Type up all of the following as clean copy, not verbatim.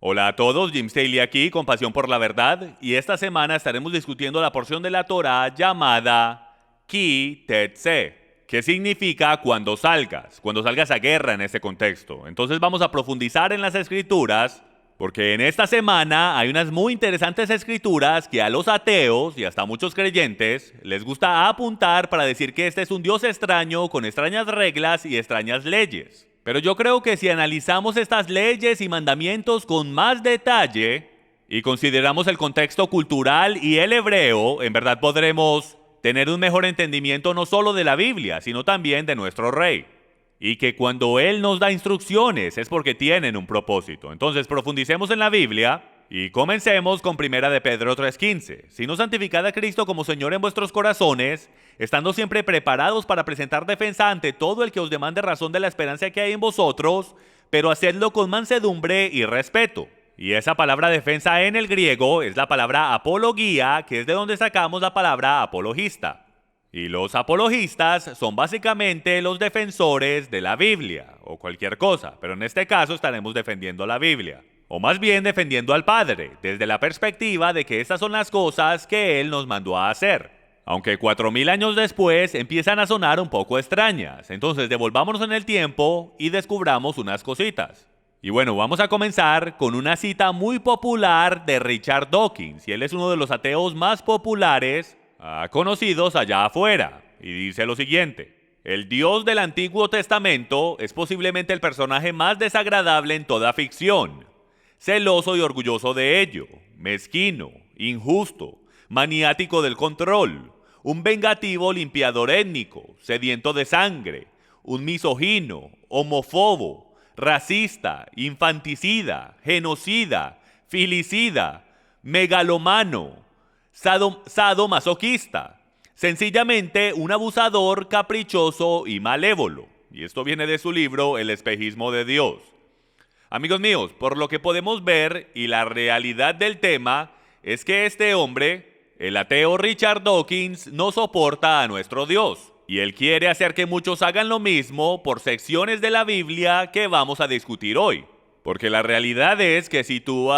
Hola a todos, Jim Staley aquí con Pasión por la Verdad y esta semana estaremos discutiendo la porción de la Torá llamada Ki Tetse, que significa cuando salgas a guerra en este contexto. Entonces vamos a profundizar en las escrituras porque en esta semana hay unas muy interesantes escrituras que a los ateos y hasta a muchos creyentes les gusta apuntar para decir que este es un Dios extraño con extrañas reglas y extrañas leyes. Pero yo creo que si analizamos estas leyes y mandamientos con más detalle y consideramos el contexto cultural y el hebreo, en verdad podremos tener un mejor entendimiento no solo de la Biblia, sino también de nuestro Rey. Y que cuando Él nos da instrucciones es porque tienen un propósito. Entonces profundicemos en la Biblia y comencemos con 1 de Pedro 3:15. Sino santificad a Cristo como Señor en vuestros corazones, estando siempre preparados para presentar defensa ante todo el que os demande razón de la esperanza que hay en vosotros, pero hacedlo con mansedumbre y respeto. Y esa palabra defensa en el griego es la palabra apología, que es de donde sacamos la palabra apologista. Y los apologistas son básicamente los defensores de la Biblia, o cualquier cosa, pero en este caso estaremos defendiendo la Biblia. O más bien defendiendo al Padre, desde la perspectiva de que estas son las cosas que Él nos mandó a hacer. Aunque 4000 años después empiezan a sonar un poco extrañas, entonces devolvámonos en el tiempo y descubramos unas cositas. Y bueno, vamos a comenzar con una cita muy popular de Richard Dawkins, y él es uno de los ateos más populares conocidos allá afuera, y dice lo siguiente: el Dios del Antiguo Testamento es posiblemente el personaje más desagradable en toda ficción, celoso y orgulloso de ello, mezquino, injusto, maniático del control, un vengativo limpiador étnico, sediento de sangre, un misógino, homófobo, racista, infanticida, genocida, filicida, megalomano, sadomasoquista, sencillamente un abusador caprichoso y malévolo. Y esto viene de su libro El espejismo de Dios. Amigos míos, por lo que podemos ver y la realidad del tema es que este hombre, el ateo Richard Dawkins, no soporta a nuestro Dios. Y él quiere hacer que muchos hagan lo mismo por secciones de la Biblia que vamos a discutir hoy. Porque la realidad es que si tú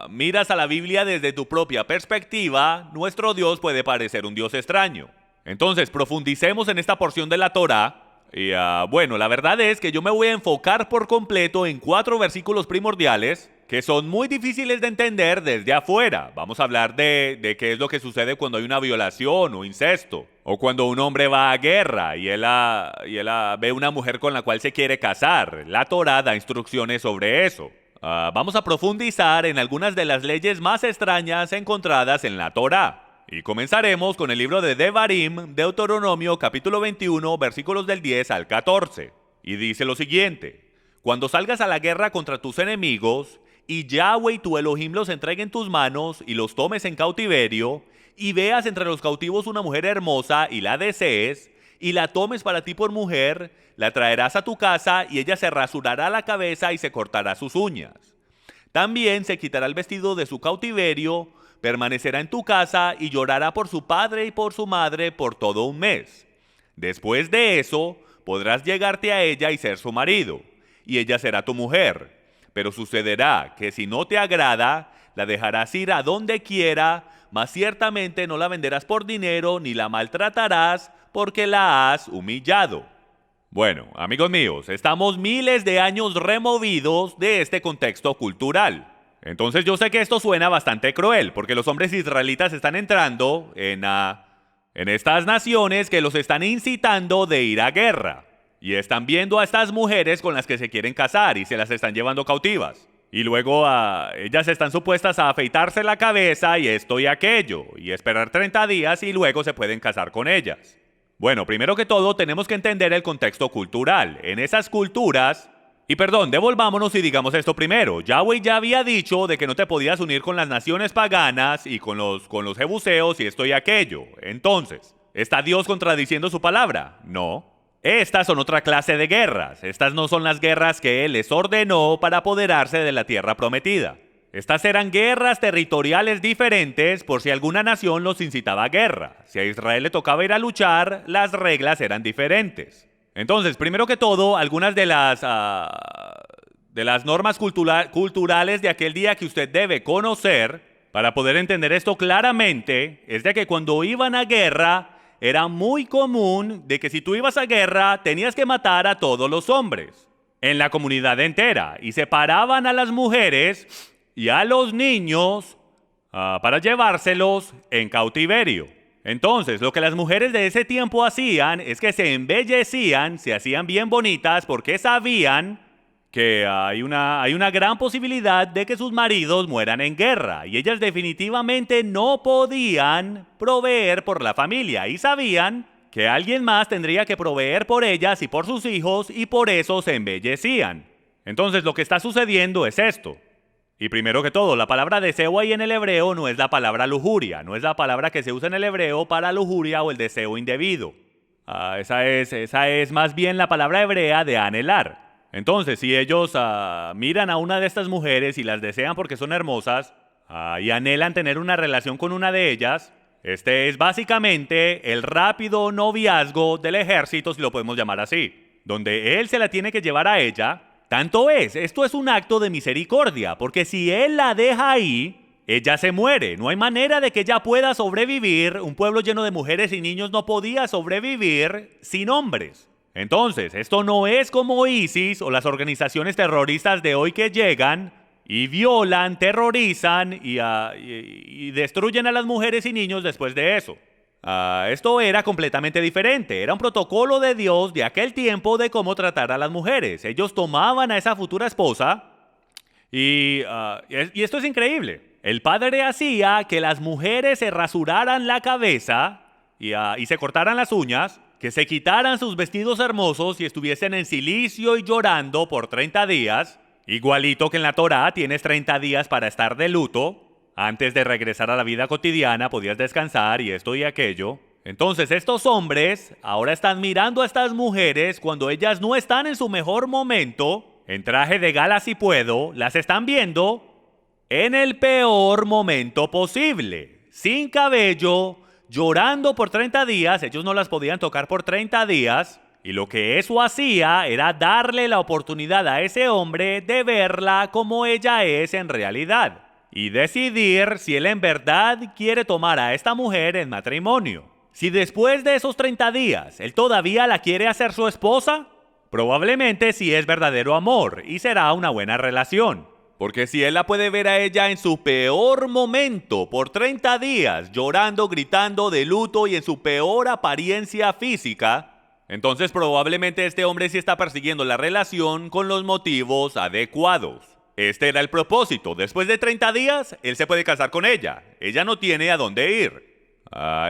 miras a la Biblia desde tu propia perspectiva, nuestro Dios puede parecer un Dios extraño. Entonces, profundicemos en esta porción de la Torá. Y bueno, la verdad es que yo me voy a enfocar por completo en 4 versículos primordiales que son muy difíciles de entender desde afuera. Vamos a hablar de qué es lo que sucede cuando hay una violación o incesto, o cuando un hombre va a guerra y él ve una mujer con la cual se quiere casar. La Torá da instrucciones sobre eso. Vamos a profundizar en algunas de las leyes más extrañas encontradas en la Torá. Y comenzaremos con el libro de Devarim, Deuteronomio capítulo 21, versículos del 10 al 14. Y dice lo siguiente: cuando salgas a la guerra contra tus enemigos, y Yahweh y tu Elohim los entregue en tus manos y los tomes en cautiverio, y veas entre los cautivos una mujer hermosa y la desees, y la tomes para ti por mujer, la traerás a tu casa y ella se rasurará la cabeza y se cortará sus uñas. También se quitará el vestido de su cautiverio, permanecerá en tu casa y llorará por su padre y por su madre por todo un mes. Después de eso, podrás llegarte a ella y ser su marido, y ella será tu mujer. Pero sucederá que si no te agrada, la dejarás ir a donde quiera, mas ciertamente no la venderás por dinero ni la maltratarás porque la has humillado. Bueno, amigos míos, estamos miles de años removidos de este contexto cultural. Entonces yo sé que esto suena bastante cruel, porque los hombres israelitas están entrando en estas naciones que los están incitando de ir a guerra. Y están viendo a estas mujeres con las que se quieren casar y se las están llevando cautivas. Y luego ellas están supuestas a afeitarse la cabeza y esto y aquello, y esperar 30 días y luego se pueden casar con ellas. Bueno, primero que todo tenemos que entender el contexto cultural. En esas culturas, devolvámonos y digamos esto primero. Yahweh ya había dicho de que no te podías unir con las naciones paganas y con los jebuseos y esto y aquello. Entonces, ¿está Dios contradiciendo su palabra? No. Estas son otra clase de guerras. Estas no son las guerras que Él les ordenó para apoderarse de la tierra prometida. Estas eran guerras territoriales diferentes por si alguna nación los incitaba a guerra. Si a Israel le tocaba ir a luchar, las reglas eran diferentes. Entonces, primero que todo, algunas de las normas culturales de aquel día que usted debe conocer para poder entender esto claramente es de que cuando iban a guerra era muy común de que si tú ibas a guerra tenías que matar a todos los hombres en la comunidad entera y separaban a las mujeres y a los niños para llevárselos en cautiverio. Entonces, lo que las mujeres de ese tiempo hacían es que se embellecían, se hacían bien bonitas porque sabían que hay una gran posibilidad de que sus maridos mueran en guerra y ellas definitivamente no podían proveer por la familia y sabían que alguien más tendría que proveer por ellas y por sus hijos y por eso se embellecían. Entonces, lo que está sucediendo es esto. Y primero que todo, la palabra deseo ahí en el hebreo no es la palabra lujuria, no es la palabra que se usa en el hebreo para lujuria o el deseo indebido. Esa es más bien la palabra hebrea de anhelar. Entonces, si ellos miran a una de estas mujeres y las desean porque son hermosas y anhelan tener una relación con una de ellas, este es básicamente el rápido noviazgo del ejército, si lo podemos llamar así, donde él se la tiene que llevar a ella. Tanto esto es un acto de misericordia, porque si él la deja ahí, ella se muere. No hay manera de que ella pueda sobrevivir. Un pueblo lleno de mujeres y niños no podía sobrevivir sin hombres. Entonces, esto no es como ISIS o las organizaciones terroristas de hoy que llegan y violan, terrorizan y destruyen a las mujeres y niños después de eso. Esto era completamente diferente. Era un protocolo de Dios de aquel tiempo de cómo tratar a las mujeres. Ellos tomaban a esa futura esposa y esto es increíble. El padre hacía que las mujeres se rasuraran la cabeza y se cortaran las uñas, que se quitaran sus vestidos hermosos y estuviesen en cilicio y llorando por 30 días. Igualito que en la Torá tienes 30 días para estar de luto. Antes de regresar a la vida cotidiana podías descansar y esto y aquello. Entonces estos hombres ahora están mirando a estas mujeres cuando ellas no están en su mejor momento, en traje de gala si puedo, las están viendo en el peor momento posible, sin cabello, llorando por 30 días, ellos no las podían tocar por 30 días, y lo que eso hacía era darle la oportunidad a ese hombre de verla como ella es en realidad. Y decidir si él en verdad quiere tomar a esta mujer en matrimonio. Si después de esos 30 días él todavía la quiere hacer su esposa, probablemente sí es verdadero amor y será una buena relación. Porque si él la puede ver a ella en su peor momento por 30 días, llorando, gritando de luto y en su peor apariencia física, entonces probablemente este hombre sí está persiguiendo la relación con los motivos adecuados. Este era el propósito. Después de 30 días, él se puede casar con ella. Ella no tiene a dónde ir.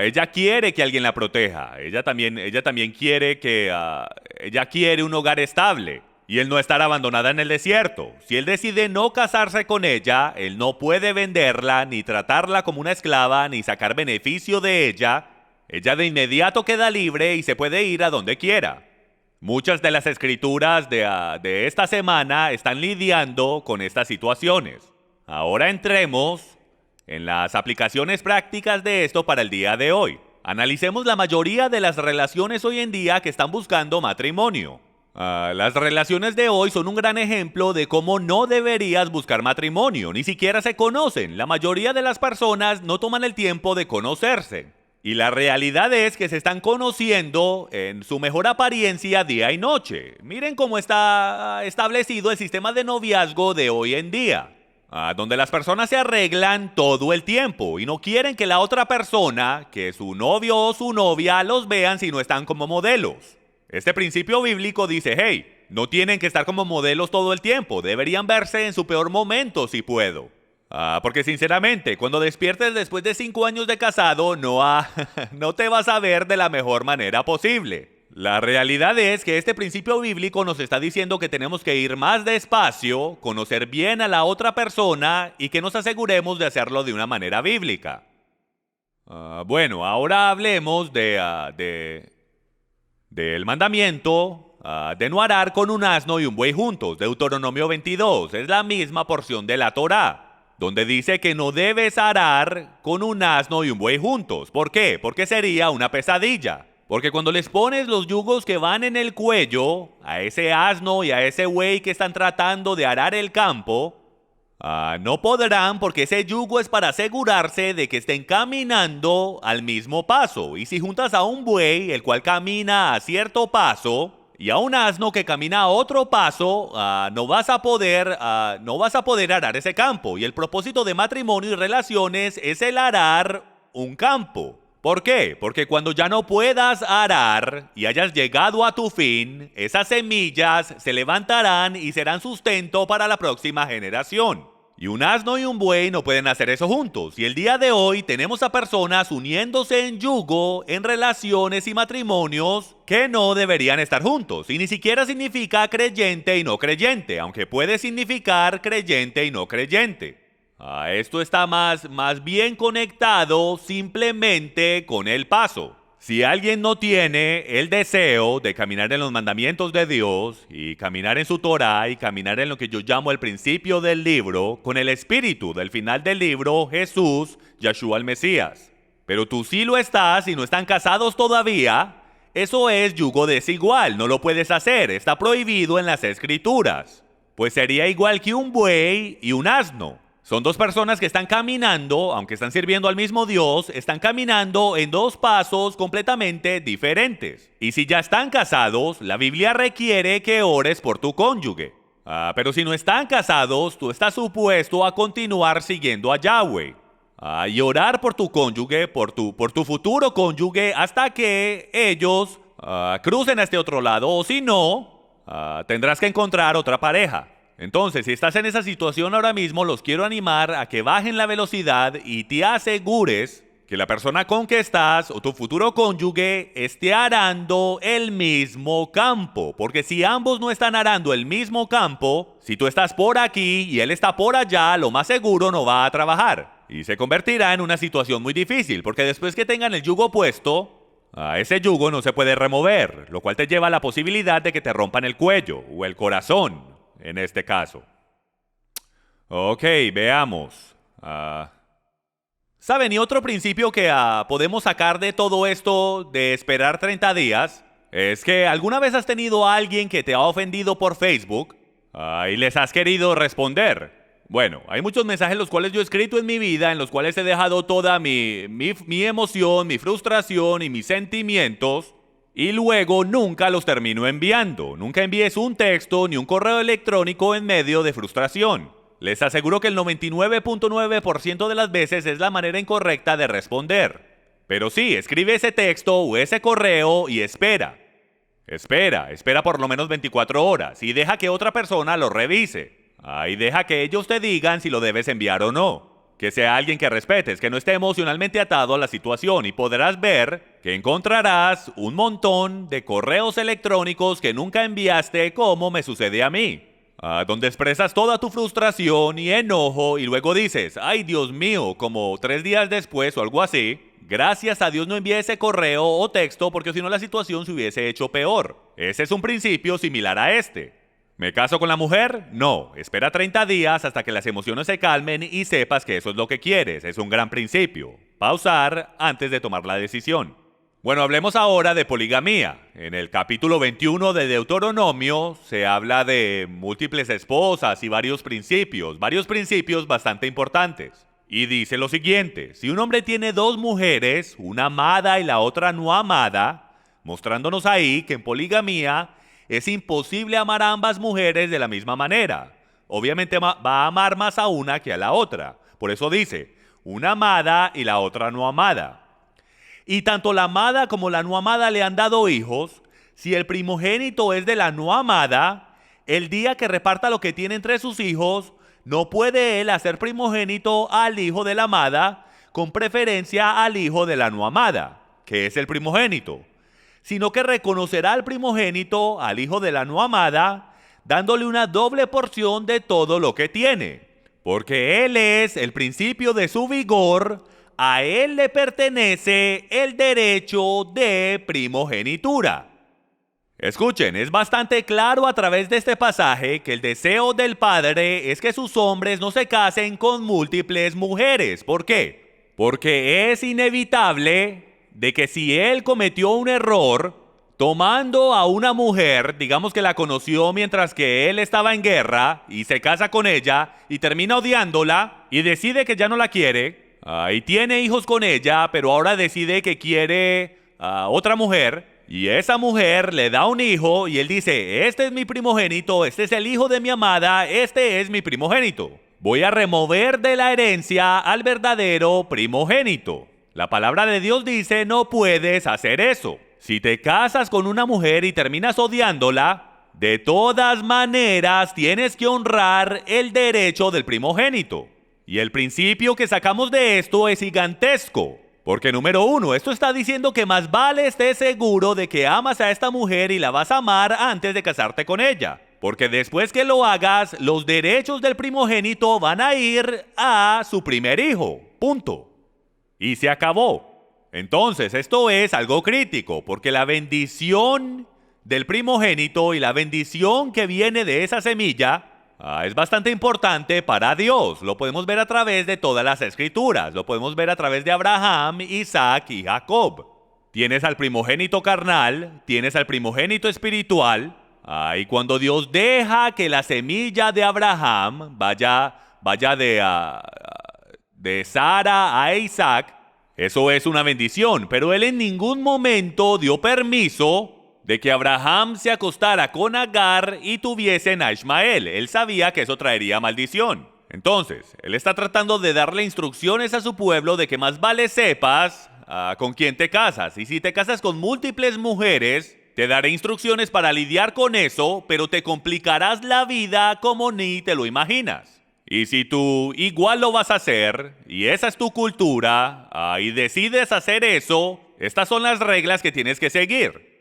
Ella quiere que alguien la proteja. Ella también quiere ella quiere un hogar estable. Y él no estar abandonada en el desierto. Si él decide no casarse con ella, él no puede venderla, ni tratarla como una esclava, ni sacar beneficio de ella. Ella de inmediato queda libre y se puede ir a donde quiera. Muchas de las escrituras de esta semana están lidiando con estas situaciones. Ahora entremos en las aplicaciones prácticas de esto para el día de hoy. Analicemos la mayoría de las relaciones hoy en día que están buscando matrimonio. Las relaciones de hoy son un gran ejemplo de cómo no deberías buscar matrimonio. Ni siquiera se conocen. La mayoría de las personas no toman el tiempo de conocerse. Y la realidad es que se están conociendo en su mejor apariencia día y noche. Miren cómo está establecido el sistema de noviazgo de hoy en día, donde las personas se arreglan todo el tiempo y no quieren que la otra persona, que su novio o su novia, los vean si no están como modelos. Este principio bíblico dice, hey, no tienen que estar como modelos todo el tiempo, deberían verse en su peor momento si puedo. Porque sinceramente, cuando despiertes después de 5 años de casado, no te vas a ver de la mejor manera posible. La realidad es que este principio bíblico nos está diciendo que tenemos que ir más despacio, conocer bien a la otra persona y que nos aseguremos de hacerlo de una manera bíblica. Bueno, ahora hablemos del mandamiento de no arar con un asno y un buey juntos. Deuteronomio 22 es la misma porción de la Torá, donde dice que no debes arar con un asno y un buey juntos. ¿Por qué? Porque sería una pesadilla. Porque cuando les pones los yugos que van en el cuello a ese asno y a ese buey que están tratando de arar el campo, no podrán, porque ese yugo es para asegurarse de que estén caminando al mismo paso. Y si juntas a un buey, el cual camina a cierto paso, y a un asno que camina a otro paso, no vas a poder arar ese campo. Y el propósito de matrimonio y relaciones es el arar un campo. ¿Por qué? Porque cuando ya no puedas arar y hayas llegado a tu fin, esas semillas se levantarán y serán sustento para la próxima generación. Y un asno y un buey no pueden hacer eso juntos. Y el día de hoy tenemos a personas uniéndose en yugo, en relaciones y matrimonios que no deberían estar juntos. Y ni siquiera significa creyente y no creyente, aunque puede significar creyente y no creyente. Esto está más bien conectado simplemente con el paso. Si alguien no tiene el deseo de caminar en los mandamientos de Dios y caminar en su Torah y caminar en lo que yo llamo el principio del libro, con el espíritu del final del libro, Jesús, Yahshua el Mesías. Pero tú sí lo estás y no están casados todavía, eso es yugo desigual, no lo puedes hacer, está prohibido en las Escrituras. Pues sería igual que un buey y un asno. Son dos personas que están caminando, aunque están sirviendo al mismo Dios, están caminando en dos pasos completamente diferentes. Y si ya están casados, la Biblia requiere que ores por tu cónyuge. Pero si no están casados, tú estás supuesto a continuar siguiendo a Yahweh. Y orar por tu cónyuge, por tu futuro cónyuge, hasta que ellos crucen a este otro lado. O si no, tendrás que encontrar otra pareja. Entonces, si estás en esa situación ahora mismo, los quiero animar a que bajen la velocidad y te asegures que la persona con que estás o tu futuro cónyuge esté arando el mismo campo. Porque si ambos no están arando el mismo campo, si tú estás por aquí y él está por allá, lo más seguro no va a trabajar. Y se convertirá en una situación muy difícil, porque después que tengan el yugo puesto, ese yugo no se puede remover, lo cual te lleva a la posibilidad de que te rompan el cuello o el corazón. En este caso. Ok, veamos. ¿Saben? Y otro principio que podemos sacar de todo esto de esperar 30 días es que alguna vez has tenido a alguien que te ha ofendido por Facebook y les has querido responder. Bueno, hay muchos mensajes los cuales yo he escrito en mi vida, en los cuales he dejado toda mi emoción, mi frustración y mis sentimientos. Y luego nunca los termino enviando. Nunca envíes un texto ni un correo electrónico en medio de frustración. Les aseguro que el 99.9% de las veces es la manera incorrecta de responder. Pero sí, escribe ese texto o ese correo y espera. Espera por lo menos 24 horas y deja que otra persona lo revise. Y deja que ellos te digan si lo debes enviar o no. Que sea alguien que respetes, que no esté emocionalmente atado a la situación, y podrás ver que encontrarás un montón de correos electrónicos que nunca enviaste, como me sucede a mí, donde expresas toda tu frustración y enojo y luego dices, ay Dios mío, como 3 días después o algo así, gracias a Dios no envié ese correo o texto porque si no la situación se hubiese hecho peor. Ese es un principio similar a este. ¿Me caso con la mujer? No. Espera 30 días hasta que las emociones se calmen y sepas que eso es lo que quieres. Es un gran principio. Pausar antes de tomar la decisión. Bueno, hablemos ahora de poligamía. En el capítulo 21 de Deuteronomio se habla de múltiples esposas y varios principios bastante importantes. Y dice lo siguiente: si un hombre tiene 2 mujeres, una amada y la otra no amada, mostrándonos ahí que en poligamía es imposible amar a ambas mujeres de la misma manera. Obviamente va a amar más a una que a la otra. Por eso dice, una amada y la otra no amada. Y tanto la amada como la no amada le han dado hijos. Si el primogénito es de la no amada, el día que reparta lo que tiene entre sus hijos, no puede él hacer primogénito al hijo de la amada con preferencia al hijo de la no amada, que es el primogénito, sino que reconocerá al primogénito, al hijo de la no amada, dándole una doble porción de todo lo que tiene, porque él es el principio de su vigor, a él le pertenece el derecho de primogenitura. Escuchen, es bastante claro a través de este pasaje que el deseo del Padre es que sus hombres no se casen con múltiples mujeres. ¿Por qué? Porque es inevitable de que si él cometió un error tomando a una mujer, digamos que la conoció mientras que él estaba en guerra y se casa con ella y termina odiándola y decide que ya no la quiere, y tiene hijos con ella, pero ahora decide que quiere a otra mujer, y esa mujer le da un hijo y él dice, este es mi primogénito, este es el hijo de mi amada, este es mi primogénito. Voy a remover de la herencia al verdadero primogénito. La palabra de Dios dice, no puedes hacer eso. Si te casas con una mujer y terminas odiándola, de todas maneras tienes que honrar el derecho del primogénito. Y el principio que sacamos de esto es gigantesco. Porque número uno, esto está diciendo que más vale estés seguro de que amas a esta mujer y la vas a amar antes de casarte con ella. Porque después que lo hagas, los derechos del primogénito van a ir a su primer hijo. Punto. Y se acabó. Entonces, esto es algo crítico, porque la bendición del primogénito y la bendición que viene de esa semilla es bastante importante para Dios. Lo podemos ver a través de todas las escrituras. Lo podemos ver a través de Abraham, Isaac y Jacob. Tienes al primogénito carnal, tienes al primogénito espiritual. Y cuando Dios deja que la semilla de Abraham vaya de Sara a Isaac, eso es una bendición. Pero él en ningún momento dio permiso de que Abraham se acostara con Agar y tuviesen a Ismael. Él sabía que eso traería maldición. Entonces, él está tratando de darle instrucciones a su pueblo de que más vale sepas con quién te casas. Y si te casas con múltiples mujeres, te daré instrucciones para lidiar con eso, pero te complicarás la vida como ni te lo imaginas. Y si tú igual lo vas a hacer, y esa es tu cultura, y decides hacer eso, estas son las reglas que tienes que seguir.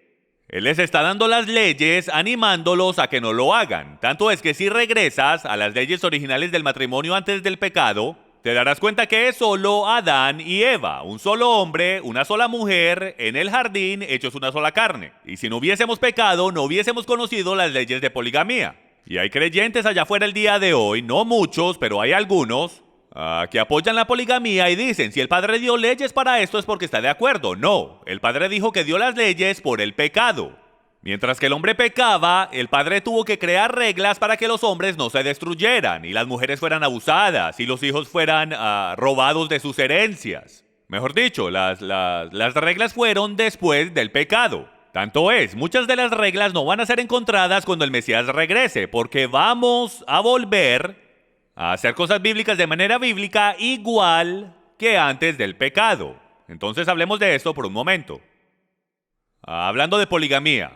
Él les está dando las leyes, animándolos a que no lo hagan. Tanto es que si regresas a las leyes originales del matrimonio antes del pecado, te darás cuenta que es solo Adán y Eva, un solo hombre, una sola mujer, en el jardín, hechos una sola carne. Y si no hubiésemos pecado, no hubiésemos conocido las leyes de poligamía. Y hay creyentes allá afuera el día de hoy, no muchos, pero hay algunos, que apoyan la poligamía y dicen, si el Padre dio leyes para esto es porque está de acuerdo. No, el Padre dijo que dio las leyes por el pecado. Mientras que el hombre pecaba, el Padre tuvo que crear reglas para que los hombres no se destruyeran, y las mujeres fueran abusadas, y los hijos fueran robados de sus herencias. Mejor dicho, las reglas fueron después del pecado. Tanto es, muchas de las reglas no van a ser encontradas cuando el Mesías regrese, porque vamos a volver a hacer cosas bíblicas de manera bíblica igual que antes del pecado. Entonces hablemos de esto por un momento. Hablando de poligamía,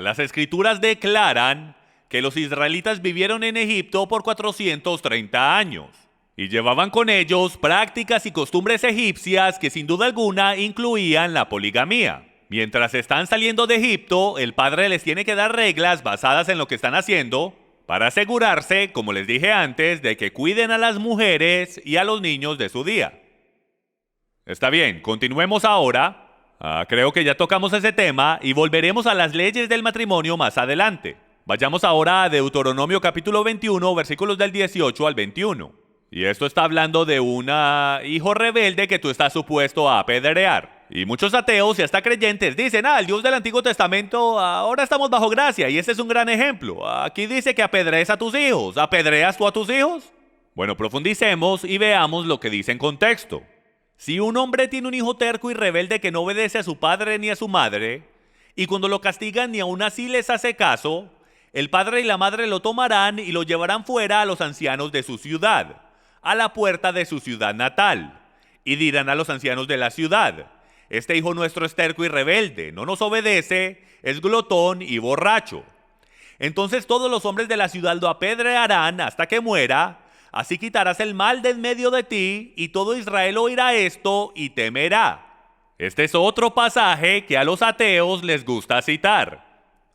las escrituras declaran que los israelitas vivieron en Egipto por 430 años y llevaban con ellos prácticas y costumbres egipcias que sin duda alguna incluían la poligamía. Mientras están saliendo de Egipto, el padre les tiene que dar reglas basadas en lo que están haciendo para asegurarse, como les dije antes, de que cuiden a las mujeres y a los niños de su día. Está bien, continuemos ahora. Creo que ya tocamos ese tema y volveremos a las leyes del matrimonio más adelante. Vayamos ahora a Deuteronomio capítulo 21, versículos del 18 al 21. Y esto está hablando de un hijo rebelde que tú estás supuesto a apedrear. Y muchos ateos y hasta creyentes dicen, el Dios del Antiguo Testamento, ahora estamos bajo gracia, y este es un gran ejemplo. Aquí dice que apedrees a tus hijos. ¿Apedreas tú a tus hijos? Bueno, profundicemos y veamos lo que dice en contexto. Si un hombre tiene un hijo terco y rebelde que no obedece a su padre ni a su madre, y cuando lo castigan ni aun así les hace caso, el padre y la madre lo tomarán y lo llevarán fuera a los ancianos de su ciudad, a la puerta de su ciudad natal, y dirán a los ancianos de la ciudad, este hijo nuestro es terco y rebelde, no nos obedece, es glotón y borracho. Entonces todos los hombres de la ciudad lo apedrearán hasta que muera, así quitarás el mal de en medio de ti, y todo Israel oirá esto y temerá. Este es otro pasaje que a los ateos les gusta citar.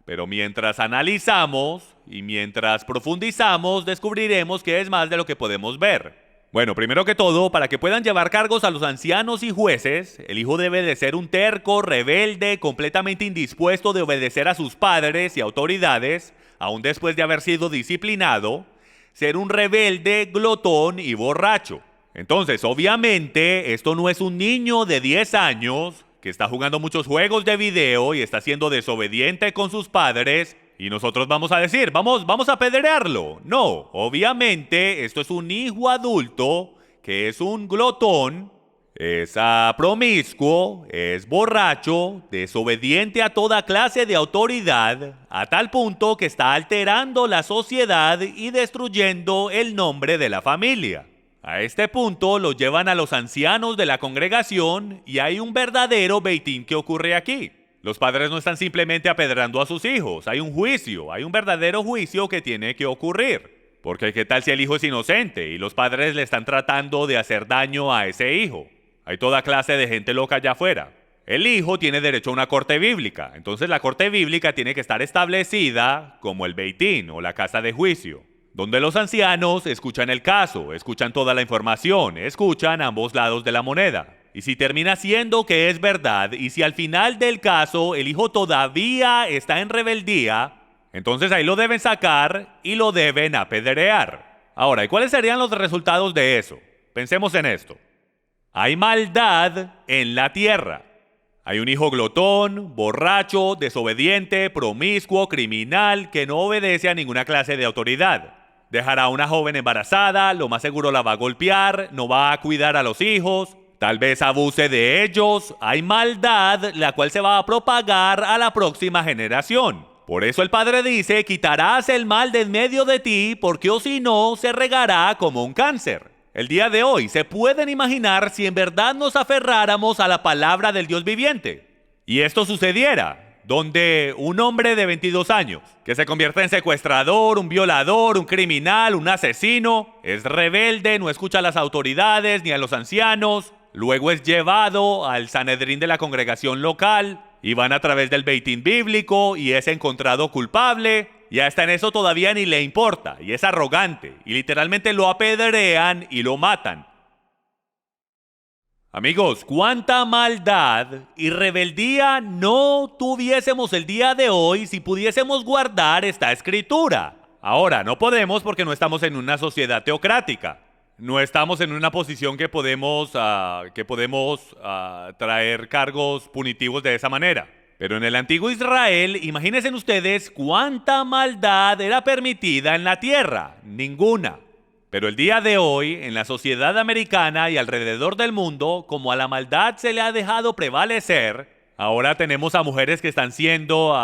Pero mientras analizamos y mientras profundizamos, descubriremos que es más de lo que podemos ver. Bueno, primero que todo, para que puedan llevar cargos a los ancianos y jueces, el hijo debe de ser un terco, rebelde, completamente indispuesto de obedecer a sus padres y autoridades, aun después de haber sido disciplinado, ser un rebelde, glotón y borracho. Entonces, obviamente, esto no es un niño de 10 años que está jugando muchos juegos de video y está siendo desobediente con sus padres y nosotros vamos a decir, vamos a apedrearlo. No, obviamente, esto es un hijo adulto que es un glotón, es promiscuo, es borracho, desobediente a toda clase de autoridad, a tal punto que está alterando la sociedad y destruyendo el nombre de la familia. A este punto lo llevan a los ancianos de la congregación y hay un verdadero beitín que ocurre aquí. Los padres no están simplemente apedrando a sus hijos, hay un juicio, hay un verdadero juicio que tiene que ocurrir. Porque ¿qué tal si el hijo es inocente y los padres le están tratando de hacer daño a ese hijo? Hay toda clase de gente loca allá afuera. El hijo tiene derecho a una corte bíblica, entonces la corte bíblica tiene que estar establecida como el beitín o la casa de juicio, donde los ancianos escuchan el caso, escuchan toda la información, escuchan ambos lados de la moneda. Y si termina siendo que es verdad, y si al final del caso el hijo todavía está en rebeldía, entonces ahí lo deben sacar y lo deben apedrear. Ahora, ¿y cuáles serían los resultados de eso? Pensemos en esto. Hay maldad en la tierra. Hay un hijo glotón, borracho, desobediente, promiscuo, criminal, que no obedece a ninguna clase de autoridad. Dejará a una joven embarazada, lo más seguro la va a golpear, no va a cuidar a los hijos, tal vez abuse de ellos. Hay maldad la cual se va a propagar a la próxima generación. Por eso el Padre dice, quitarás el mal de en medio de ti, porque o si no, se regará como un cáncer. El día de hoy, ¿se pueden imaginar si en verdad nos aferráramos a la palabra del Dios viviente? Y esto sucediera, donde un hombre de 22 años, que se convierte en secuestrador, un violador, un criminal, un asesino, es rebelde, no escucha a las autoridades ni a los ancianos, luego es llevado al Sanedrín de la congregación local, y van a través del beitín bíblico y es encontrado culpable y hasta en eso todavía ni le importa y es arrogante y literalmente lo apedrean y lo matan. Amigos, cuánta maldad y rebeldía no tuviésemos el día de hoy si pudiésemos guardar esta escritura. Ahora, no podemos porque no estamos en una sociedad teocrática. No estamos en una posición que podemos traer cargos punitivos de esa manera. Pero en el antiguo Israel, imagínense ustedes cuánta maldad era permitida en la tierra. Ninguna. Pero el día de hoy, en la sociedad americana y alrededor del mundo, como a la maldad se le ha dejado prevalecer, ahora tenemos a mujeres que están siendo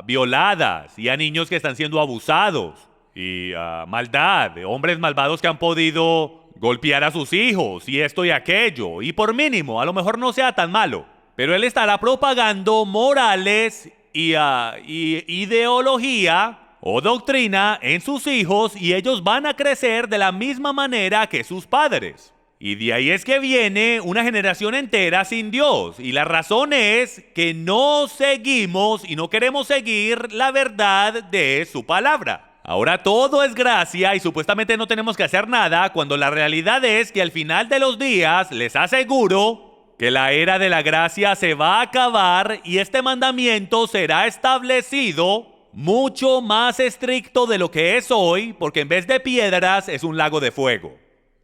violadas y a niños que están siendo abusados. Y maldad, hombres malvados que han podido golpear a sus hijos y esto y aquello, y por mínimo, a lo mejor no sea tan malo, pero él estará propagando morales y ideología o doctrina en sus hijos y ellos van a crecer de la misma manera que sus padres. Y de ahí es que viene una generación entera sin Dios. Y la razón es que no seguimos y no queremos seguir la verdad de su palabra. Ahora todo es gracia y supuestamente no tenemos que hacer nada, cuando la realidad es que al final de los días les aseguro que la era de la gracia se va a acabar y este mandamiento será establecido mucho más estricto de lo que es hoy, porque en vez de piedras es un lago de fuego.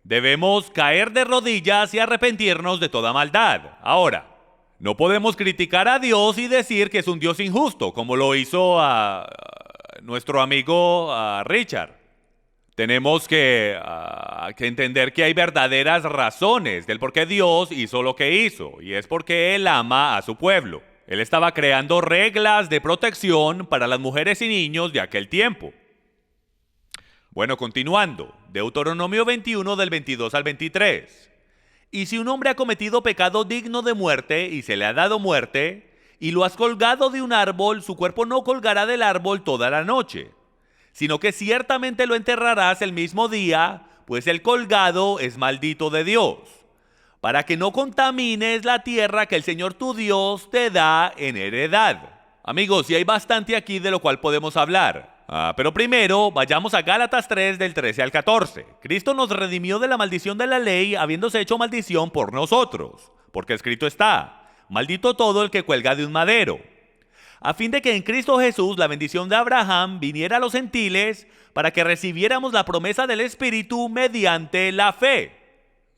Debemos caer de rodillas y arrepentirnos de toda maldad. Ahora, no podemos criticar a Dios y decir que es un Dios injusto, como lo hizo nuestro amigo Richard. Tenemos que entender que hay verdaderas razones del por qué Dios hizo lo que hizo, y es porque Él ama a su pueblo. Él estaba creando reglas de protección para las mujeres y niños de aquel tiempo. Bueno, continuando, Deuteronomio 21 del 22 al 23. Y si un hombre ha cometido pecado digno de muerte y se le ha dado muerte, y lo has colgado de un árbol, su cuerpo no colgará del árbol toda la noche, sino que ciertamente lo enterrarás el mismo día, pues el colgado es maldito de Dios, para que no contamines la tierra que el Señor tu Dios te da en heredad. Amigos, y hay bastante aquí de lo cual podemos hablar. Pero primero, vayamos a Gálatas 3 del 13 al 14. Cristo nos redimió de la maldición de la ley, habiéndose hecho maldición por nosotros, porque escrito está: maldito todo el que cuelga de un madero, a fin de que en Cristo Jesús la bendición de Abraham viniera a los gentiles, para que recibiéramos la promesa del Espíritu mediante la fe.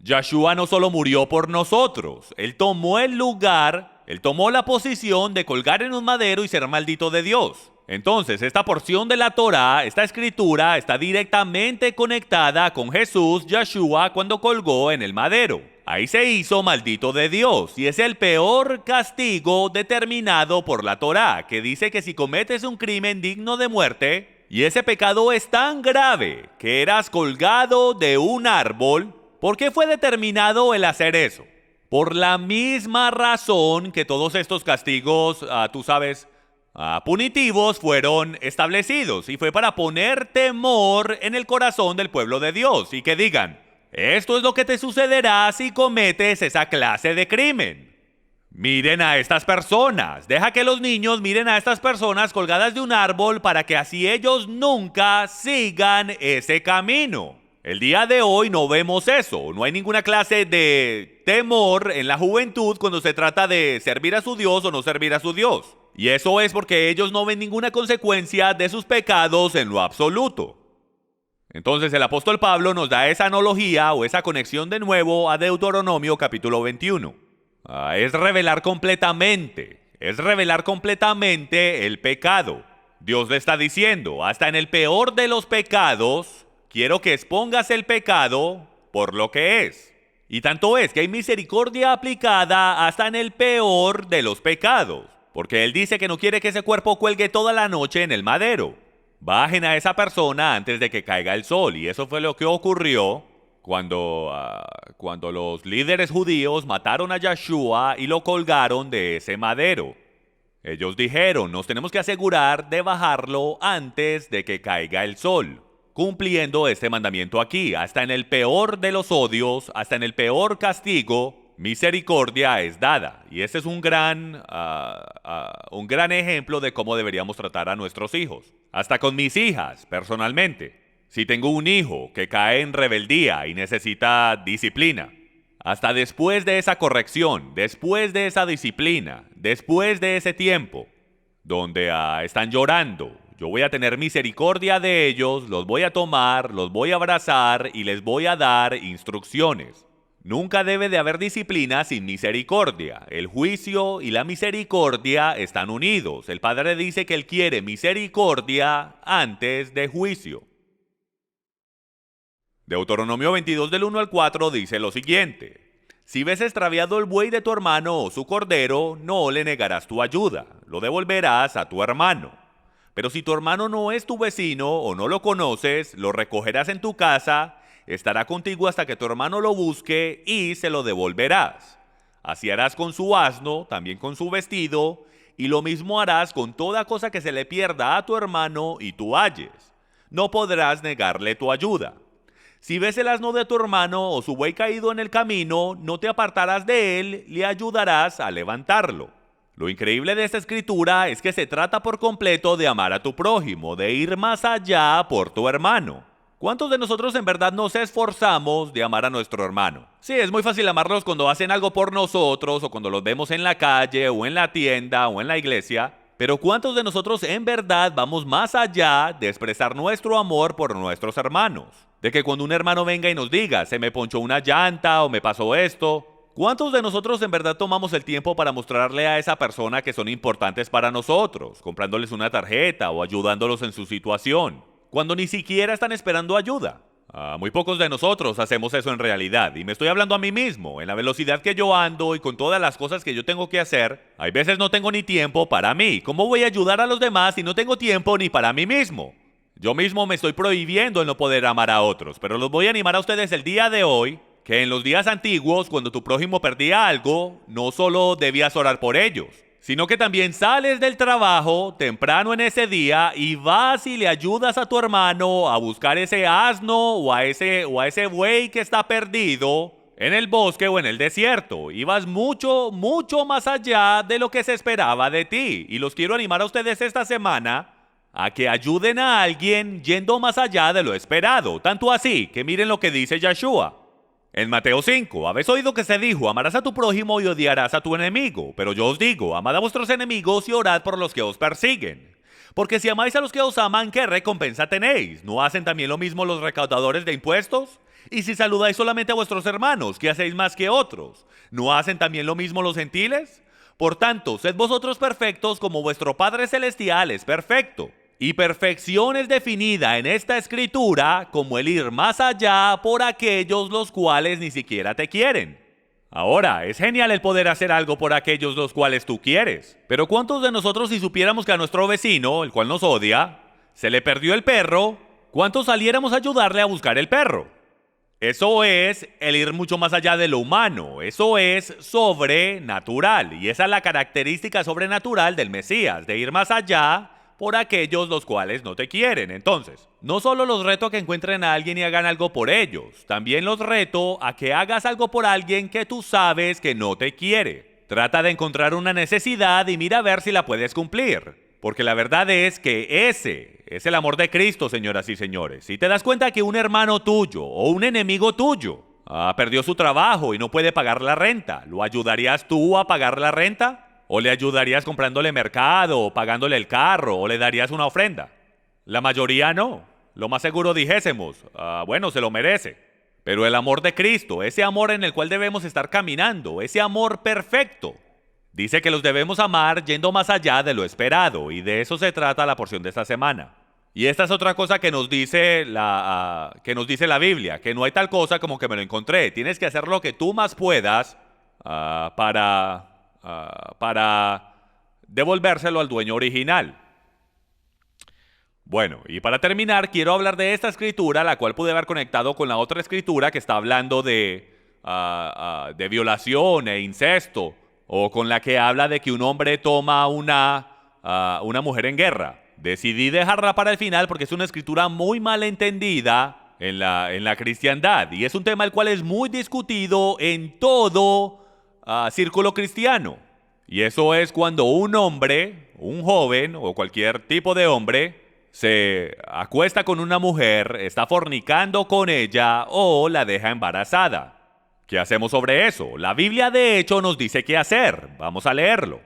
Yeshua no solo murió por nosotros, Él tomó el lugar, Él tomó la posición de colgar en un madero y ser maldito de Dios. Entonces, esta porción de la Torá, esta escritura, está directamente conectada con Jesús, Yeshua, cuando colgó en el madero. Ahí se hizo maldito de Dios, y es el peor castigo determinado por la Torá, que dice que si cometes un crimen digno de muerte, y ese pecado es tan grave que eras colgado de un árbol, ¿por qué fue determinado el hacer eso? Por la misma razón que todos estos castigos, tú sabes, punitivos fueron establecidos, y fue para poner temor en el corazón del pueblo de Dios y que digan, esto es lo que te sucederá si cometes esa clase de crimen. Miren a estas personas, deja que los niños miren a estas personas colgadas de un árbol para que así ellos nunca sigan ese camino. El día de hoy no vemos eso, no hay ninguna clase de temor en la juventud cuando se trata de servir a su Dios o no servir a su Dios. Y eso es porque ellos no ven ninguna consecuencia de sus pecados en lo absoluto. Entonces el apóstol Pablo nos da esa analogía o esa conexión de nuevo a Deuteronomio capítulo 21. Es revelar completamente el pecado. Dios le está diciendo, hasta en el peor de los pecados, quiero que expongas el pecado por lo que es. Y tanto es que hay misericordia aplicada hasta en el peor de los pecados. Porque Él dice que no quiere que ese cuerpo cuelgue toda la noche en el madero. Bajen a esa persona antes de que caiga el sol. Y eso fue lo que ocurrió cuando los líderes judíos mataron a Yeshua y lo colgaron de ese madero. Ellos dijeron, nos tenemos que asegurar de bajarlo antes de que caiga el sol. Cumpliendo este mandamiento aquí, hasta en el peor de los odios, hasta en el peor castigo, misericordia es dada. Y este es un gran ejemplo de cómo deberíamos tratar a nuestros hijos. Hasta con mis hijas, personalmente. Si tengo un hijo que cae en rebeldía y necesita disciplina, hasta después de esa corrección, después de esa disciplina, después de ese tiempo, donde están llorando, yo voy a tener misericordia de ellos, los voy a tomar, los voy a abrazar y les voy a dar instrucciones. Nunca debe de haber disciplina sin misericordia. El juicio y la misericordia están unidos. El Padre dice que Él quiere misericordia antes de juicio. Deuteronomio 22 del 1 al 4 dice lo siguiente. Si ves extraviado el buey de tu hermano o su cordero, no le negarás tu ayuda, lo devolverás a tu hermano. Pero si tu hermano no es tu vecino o no lo conoces, lo recogerás en tu casa, estará contigo hasta que tu hermano lo busque y se lo devolverás. Así harás con su asno, también con su vestido, y lo mismo harás con toda cosa que se le pierda a tu hermano y tú halles. No podrás negarle tu ayuda. Si ves el asno de tu hermano o su buey caído en el camino, no te apartarás de él, le ayudarás a levantarlo. Lo increíble de esta escritura es que se trata por completo de amar a tu prójimo, de ir más allá por tu hermano. ¿Cuántos de nosotros en verdad nos esforzamos de amar a nuestro hermano? Sí, es muy fácil amarlos cuando hacen algo por nosotros o cuando los vemos en la calle o en la tienda o en la iglesia, pero ¿cuántos de nosotros en verdad vamos más allá de expresar nuestro amor por nuestros hermanos? De que cuando un hermano venga y nos diga, se me ponchó una llanta o me pasó esto, ¿cuántos de nosotros en verdad tomamos el tiempo para mostrarle a esa persona que son importantes para nosotros, comprándoles una tarjeta o ayudándolos en su situación, cuando ni siquiera están esperando ayuda? Muy pocos de nosotros hacemos eso en realidad, y me estoy hablando a mí mismo. En la velocidad que yo ando y con todas las cosas que yo tengo que hacer, hay veces no tengo ni tiempo para mí. ¿Cómo voy a ayudar a los demás si no tengo tiempo ni para mí mismo? Yo mismo me estoy prohibiendo el no poder amar a otros, pero los voy a animar a ustedes el día de hoy, que en los días antiguos, cuando tu prójimo perdía algo, no solo debías orar por ellos, sino que también sales del trabajo temprano en ese día y vas y le ayudas a tu hermano a buscar ese asno o a ese buey que está perdido en el bosque o en el desierto. Y vas mucho, mucho más allá de lo que se esperaba de ti. Y los quiero animar a ustedes esta semana a que ayuden a alguien yendo más allá de lo esperado. Tanto así que miren lo que dice Yeshua. En Mateo 5, habéis oído que se dijo, amarás a tu prójimo y odiarás a tu enemigo. Pero yo os digo, amad a vuestros enemigos y orad por los que os persiguen. Porque si amáis a los que os aman, ¿qué recompensa tenéis? ¿No hacen también lo mismo los recaudadores de impuestos? Y si saludáis solamente a vuestros hermanos, ¿qué hacéis más que otros? ¿No hacen también lo mismo los gentiles? Por tanto, sed vosotros perfectos como vuestro Padre Celestial es perfecto. Y perfección es definida en esta escritura como el ir más allá por aquellos los cuales ni siquiera te quieren. Ahora, es genial el poder hacer algo por aquellos los cuales tú quieres. Pero ¿cuántos de nosotros, si supiéramos que a nuestro vecino, el cual nos odia, se le perdió el perro, cuántos saliéramos a ayudarle a buscar el perro? Eso es el ir mucho más allá de lo humano, eso es sobrenatural, y esa es la característica sobrenatural del Mesías, de ir más allá por aquellos los cuales no te quieren. Entonces, no solo los reto a que encuentren a alguien y hagan algo por ellos, también los reto a que hagas algo por alguien que tú sabes que no te quiere. Trata de encontrar una necesidad y mira a ver si la puedes cumplir. Porque la verdad es que ese es el amor de Cristo, señoras y señores. Si te das cuenta que un hermano tuyo o un enemigo tuyo perdió su trabajo y no puede pagar la renta, ¿lo ayudarías tú a pagar la renta? ¿O le ayudarías comprándole mercado, o pagándole el carro, o le darías una ofrenda? La mayoría no. Lo más seguro dijésemos, bueno, se lo merece. Pero el amor de Cristo, ese amor en el cual debemos estar caminando, ese amor perfecto, dice que los debemos amar yendo más allá de lo esperado, y de eso se trata la porción de esta semana. Y esta es otra cosa que nos dice la Biblia, que no hay tal cosa como que me lo encontré. Tienes que hacer lo que tú más puedas para devolvérselo al dueño original. Bueno, y para terminar, quiero hablar de esta escritura, la cual pude haber conectado con la otra escritura que está hablando de violación e incesto, o con la que habla de que un hombre toma una mujer en guerra. Decidí dejarla para el final porque es una escritura muy mal entendida en la cristiandad, y es un tema el cual es muy discutido en todo círculo cristiano. Y eso es cuando un hombre, un joven o cualquier tipo de hombre, se acuesta con una mujer, está fornicando con ella o la deja embarazada. ¿Qué hacemos sobre eso? La Biblia de hecho nos dice qué hacer. Vamos a leerlo.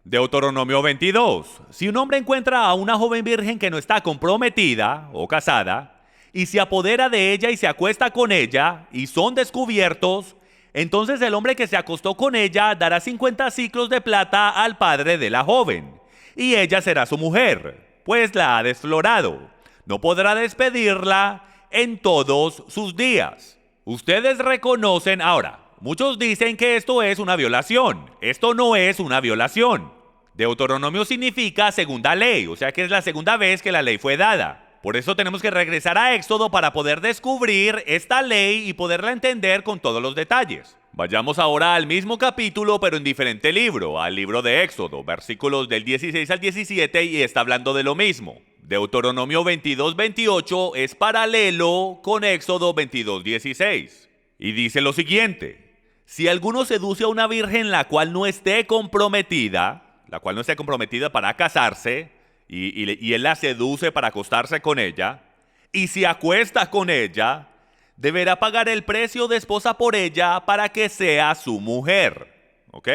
Deuteronomio 22. Si un hombre encuentra a una joven virgen que no está comprometida o casada, y se apodera de ella y se acuesta con ella, y son descubiertos, entonces el hombre que se acostó con ella dará 50 siclos de plata al padre de la joven, y ella será su mujer, pues la ha desflorado. No podrá despedirla en todos sus días. Ustedes reconocen ahora. Muchos dicen que esto es una violación. Esto no es una violación. Deuteronomio significa segunda ley, o sea que es la segunda vez que la ley fue dada. Por eso tenemos que regresar a Éxodo para poder descubrir esta ley y poderla entender con todos los detalles. Vayamos ahora al mismo capítulo, pero en diferente libro, al libro de Éxodo, versículos del 16 al 17, y está hablando de lo mismo. Deuteronomio 22:28 es paralelo con Éxodo 22:16. Y dice lo siguiente: si alguno seduce a una virgen la cual no esté comprometida para casarse, y él la seduce para acostarse con ella, y se acuesta con ella, deberá pagar el precio de esposa por ella para que sea su mujer. ¿Ok?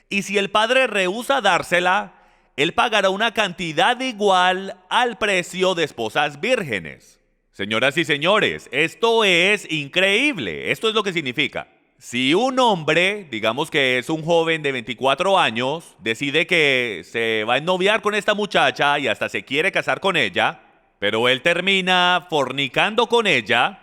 Y si el padre rehúsa dársela, él pagará una cantidad igual al precio de esposas vírgenes. Señoras y señores, esto es increíble. Esto es lo que significa. Si un hombre, digamos que es un joven de 24 años, decide que se va a ennoviar con esta muchacha y hasta se quiere casar con ella, pero él termina fornicando con ella,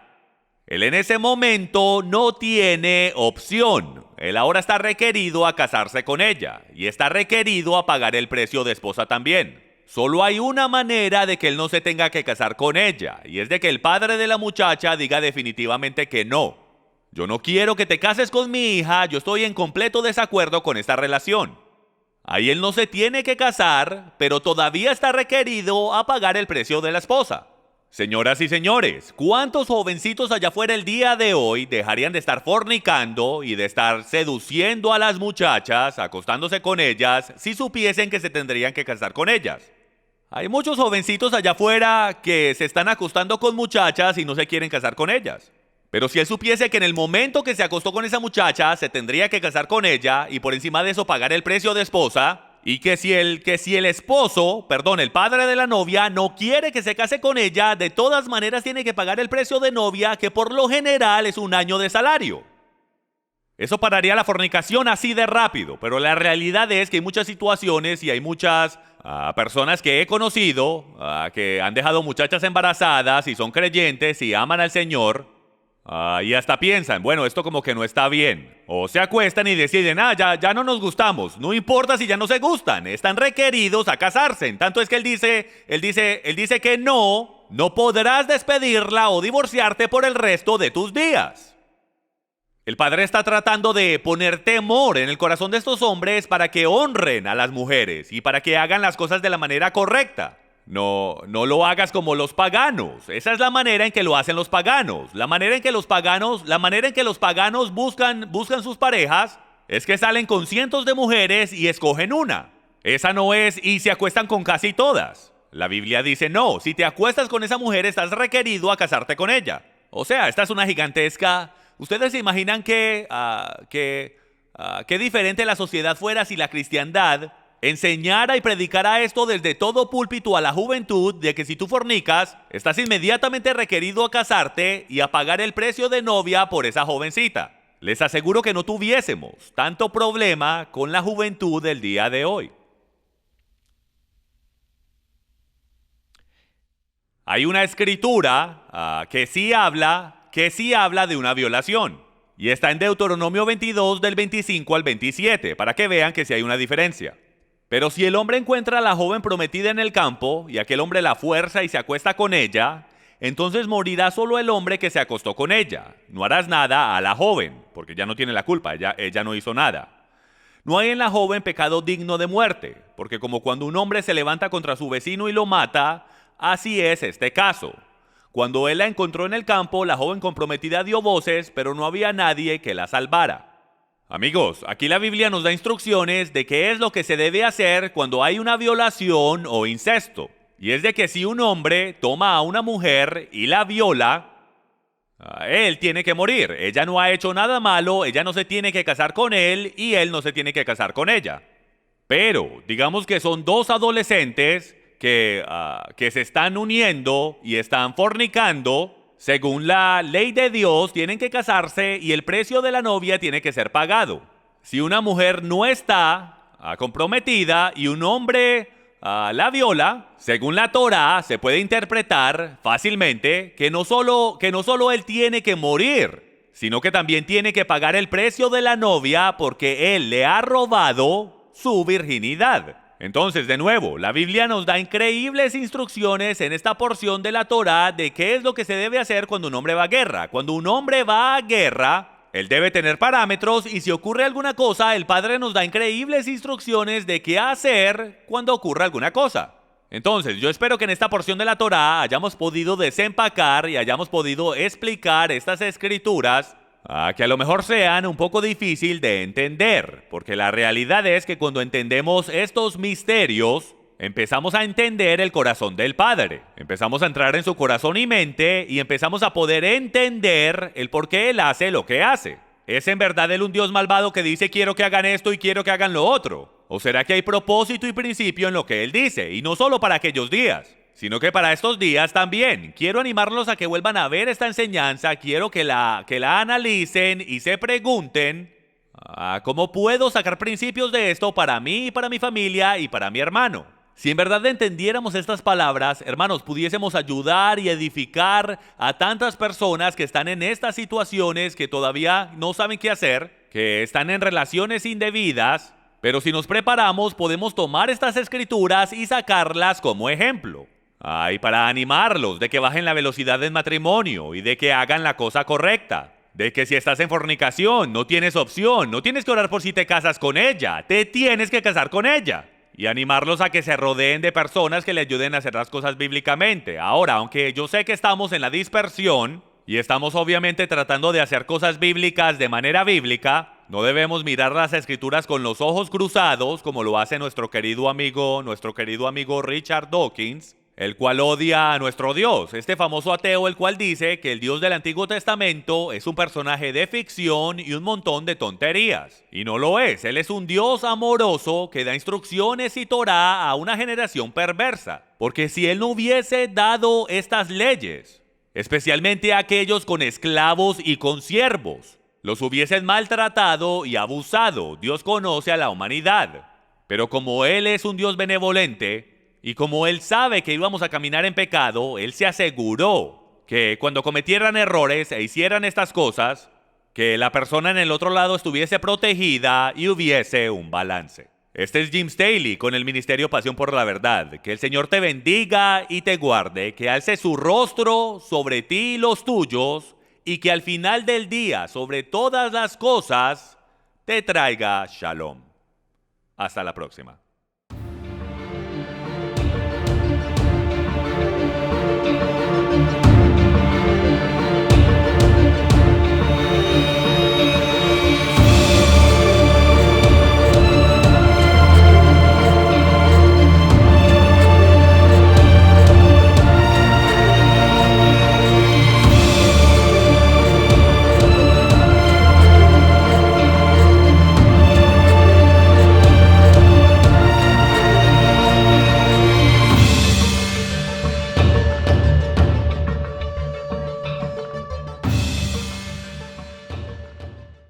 él en ese momento no tiene opción. Él ahora está requerido a casarse con ella y está requerido a pagar el precio de esposa también. Solo hay una manera de que él no se tenga que casar con ella, y es de que el padre de la muchacha diga definitivamente que no. Yo no quiero que te cases con mi hija, yo estoy en completo desacuerdo con esta relación. Ahí él no se tiene que casar, pero todavía está requerido a pagar el precio de la esposa. Señoras y señores, ¿cuántos jovencitos allá afuera el día de hoy dejarían de estar fornicando y de estar seduciendo a las muchachas, acostándose con ellas, si supiesen que se tendrían que casar con ellas? Hay muchos jovencitos allá afuera que se están acostando con muchachas y no se quieren casar con ellas. Pero si él supiese que en el momento que se acostó con esa muchacha se tendría que casar con ella y por encima de eso pagar el precio de esposa, y que si el esposo, perdón, el padre de la novia no quiere que se case con ella, de todas maneras tiene que pagar el precio de novia, que por lo general es un año de salario. Eso pararía la fornicación así de rápido, pero la realidad es que hay muchas situaciones y hay muchas personas que he conocido que han dejado muchachas embarazadas y son creyentes y aman al Señor y hasta piensan, bueno, esto como que no está bien. O se acuestan y deciden, ya no nos gustamos, no importa si ya no se gustan, están requeridos a casarse. En tanto es que él dice que no podrás despedirla o divorciarte por el resto de tus días. El Padre está tratando de poner temor en el corazón de estos hombres para que honren a las mujeres y para que hagan las cosas de la manera correcta. No lo hagas como los paganos. Esa es la manera en que lo hacen los paganos. La manera en que los paganos buscan sus parejas es que salen con cientos de mujeres y escogen una. Esa no es, y se acuestan con casi todas. La Biblia dice no, si te acuestas con esa mujer estás requerido a casarte con ella. O sea, esta es una gigantesca... ¿Ustedes se imaginan qué diferente la sociedad fuera si la cristiandad enseñara y predicara esto desde todo púlpito a la juventud, de que si tú fornicas, estás inmediatamente requerido a casarte y a pagar el precio de novia por esa jovencita? Les aseguro que no tuviésemos tanto problema con la juventud del día de hoy. Hay una escritura que sí habla de una violación. Y está en Deuteronomio 22 del 25 al 27, para que vean que sí hay una diferencia. Pero si el hombre encuentra a la joven prometida en el campo, y aquel hombre la fuerza y se acuesta con ella, entonces morirá solo el hombre que se acostó con ella. No harás nada a la joven, porque ya no tiene la culpa, ella no hizo nada. No hay en la joven pecado digno de muerte, porque como cuando un hombre se levanta contra su vecino y lo mata, así es este caso. Cuando él la encontró en el campo, la joven comprometida dio voces, pero no había nadie que la salvara. Amigos, aquí la Biblia nos da instrucciones de qué es lo que se debe hacer cuando hay una violación o incesto. Y es de que si un hombre toma a una mujer y la viola, él tiene que morir. Ella no ha hecho nada malo, ella no se tiene que casar con él y él no se tiene que casar con ella. Pero, digamos que son dos adolescentes que se están uniendo y están fornicando. Según la ley de Dios, tienen que casarse y el precio de la novia tiene que ser pagado. Si una mujer no está comprometida y un hombre la viola, según la Torá, se puede interpretar fácilmente que no solo él tiene que morir, sino que también tiene que pagar el precio de la novia porque él le ha robado su virginidad. Entonces, de nuevo, la Biblia nos da increíbles instrucciones en esta porción de la Torá de qué es lo que se debe hacer cuando un hombre va a guerra. Cuando un hombre va a guerra, él debe tener parámetros y si ocurre alguna cosa, el Padre nos da increíbles instrucciones de qué hacer cuando ocurra alguna cosa. Entonces, yo espero que en esta porción de la Torá hayamos podido desempacar y hayamos podido explicar estas escrituras que a lo mejor sean un poco difícil de entender, porque la realidad es que cuando entendemos estos misterios, empezamos a entender el corazón del Padre, empezamos a entrar en su corazón y mente y empezamos a poder entender el por qué Él hace lo que hace. ¿Es en verdad Él un Dios malvado que dice quiero que hagan esto y quiero que hagan lo otro? ¿O será que hay propósito y principio en lo que Él dice? Y no solo para aquellos días, sino que para estos días también. Quiero animarlos a que vuelvan a ver esta enseñanza, quiero que la analicen y se pregunten ¿cómo puedo sacar principios de esto para mí, para mi familia y para mi hermano? Si en verdad entendiéramos estas palabras, hermanos, pudiésemos ayudar y edificar a tantas personas que están en estas situaciones, que todavía no saben qué hacer, que están en relaciones indebidas, pero si nos preparamos podemos tomar estas escrituras y sacarlas como ejemplo. Y para animarlos de que bajen la velocidad del matrimonio y de que hagan la cosa correcta. De que si estás en fornicación, no tienes opción, no tienes que orar por si te casas con ella, te tienes que casar con ella. Y animarlos a que se rodeen de personas que le ayuden a hacer las cosas bíblicamente. Ahora, aunque yo sé que estamos en la dispersión y estamos obviamente tratando de hacer cosas bíblicas de manera bíblica, no debemos mirar las escrituras con los ojos cruzados como lo hace nuestro querido amigo Richard Dawkins. el cual odia a nuestro Dios, este famoso ateo el cual dice que el Dios del Antiguo Testamento es un personaje de ficción y un montón de tonterías. Y no lo es, él es un Dios amoroso que da instrucciones y Torá a una generación perversa. Porque si él no hubiese dado estas leyes, especialmente a aquellos con esclavos y con siervos, los hubiesen maltratado y abusado. Dios conoce a la humanidad. Pero como Él es un Dios benevolente, y como Él sabe que íbamos a caminar en pecado, Él se aseguró que cuando cometieran errores e hicieran estas cosas, que la persona en el otro lado estuviese protegida y hubiese un balance. Este es Jim Staley con el Ministerio Pasión por la Verdad. Que el Señor te bendiga y te guarde, que alce su rostro sobre ti y los tuyos, y que al final del día, sobre todas las cosas, te traiga shalom. Hasta la próxima.